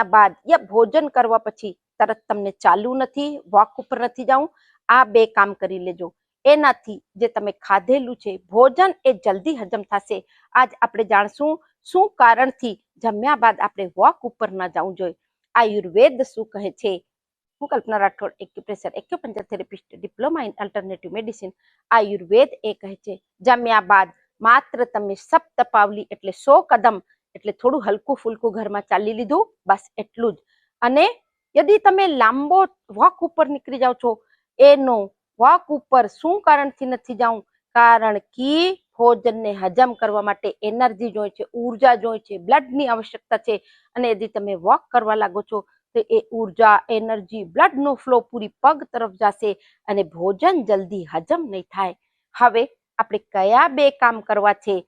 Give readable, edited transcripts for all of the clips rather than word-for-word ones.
बाद या भोजन करवा पछी तरत तमने चालू नहीं वॉक पर नहीं जाऊं आ बे काम करी लेजो। एनाथी जे तमे खाधेलू छे भोजन ए जल्दी हजम थशे। आज आपणे जाणशुं शुं कारणथी जम्या बाद आपणे वॉक पर न जावुं जोईए। आयुर्वेद शुं कहे छे। हूँ Kalpana Rathod acupressure acupuncture therapist diploma in alternative medicine. Ayurveda ए कहे छे जम्या बाद मात्र तमे सप्तपावली एटले 100 कदम એટલે થોડું હલકું ફૂલકું ઘરમાં ચાલી લીધું બસ એટલું જ। અને यदि તમે લાંબો વોક ઉપર નીકળી જાઓ છો એનો વોક ઉપર શું કારણથી નથી જાઉં કારણ કે ભોજનને હજમ કરવા માટે એનર્જી જોઈએ છે, ઉર્જા જોઈએ છે, બ્લડની આવશ્યકતા છે અને यदि તમે વોક કરવા લાગો છો તો એ ઉર્જા એનર્જી બ્લડનો ફ્લો પૂરી પગ તરફ જશે અને ભોજન જલ્દી હજમ નહીં થાય। હવે આપણે કયા બે કામ કરવા છે।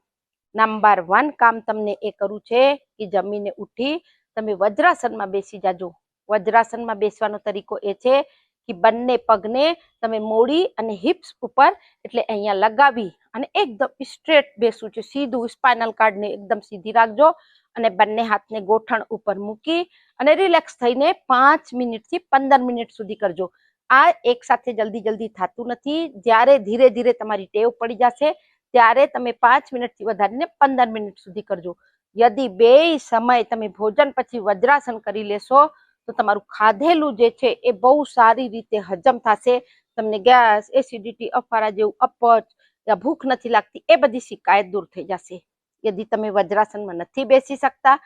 नंबर 1 काम तमने ए करू छे कि जमीने उठी तमे वज्रासन में बेसी जाजो। वज्रासन में बेसवानो तरीको ए छे कि बंने पगने तमे मोड़ी अने हिप्स उपर एटले अहींया लगावी अने एकदम स्ट्रेट बेसવું છે। सीधું स्पाइनल कार्ड ने एकदम सीधी राखजो अने बंने हाथने गोठण उपर मूकी अने रिलेक्स थईने 5 मिनिट थी 15 मिनिट सुधी करजो। आ एक साथे जल्दी जल्दी थातुं नथी। ज्यारे धीरे धीरे तमारी टेव पड़ी जशे त्यारे तमे 5 मिनिट थी वधारीने 15 मिनिट सुधी करजो। यदि बे समय तमे भोजन पछी वज्रासन करी लेशो तो तमारुं खाधेलुं जे छे ए बहु सारी रीते हजम थशे। तमने गैस एसिडिटी अफारा जेवुं अपच या भूख नथी लागती ए बधी शिकायत दूर थई जशे। यदि तमे वज्रासन में नथी बेसी सकता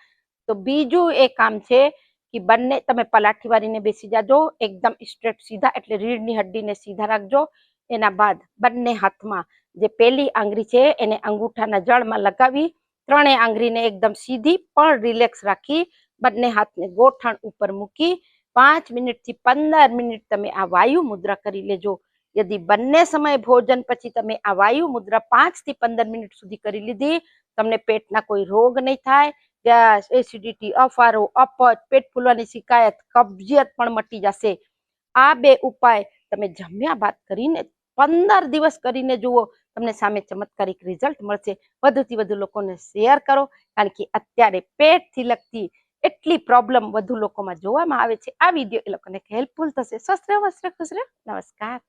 तो बीजू ए काम छे कि बंने तमे पलाठी वारीने बेसी जाजो एकदम स्ट्रेट सीधा एटले रीढ़नी हड्डी ने सीधा राखजो। एना बाद बंने हाथमां जे पहली आंगળી છે એને અંગૂઠાના જળમાં લગાવી ત્રણેય આંગળીને એકદમ સીધી પણ રિલેક્સ રાખી બંને હાથને ગોઠણ ઉપર મૂકી 5 મિનિટથી 15 મિનિટ તમે આ વાયુ મુદ્રા કરી લેજો। यदि બંને સમય ભોજન પછી તમે આ વાયુ મુદ્રા 5 થી 15 મિનિટ સુધી કરી લીધી તમને પેટના કોઈ રોગ નહીં થાય। ગેસ એસિડિટી અફારો અપચ પેટ ફૂલવાની શિકાયત કબજિયાત પણ મટી જશે। આ બે ઉપાય તમે જમ્યા બાદ કરીને 15 દિવસ કરીને જુઓ તમને સામે ચમત્કારિક રિઝલ્ટ મળશે। વધુથી વધુ લોકોને શેર કરો કારણ કે અત્યારે પેટથી લગતી એટલી પ્રોબ્લેમ વધુ લોકોમાં જોવામાં આવે છે। આ વિડીયો એ લોકોને હેલ્પફુલ થશે। સ્વસ્થ રહો, મસ્ત રહો, ખુશ રહો। નમસ્કાર।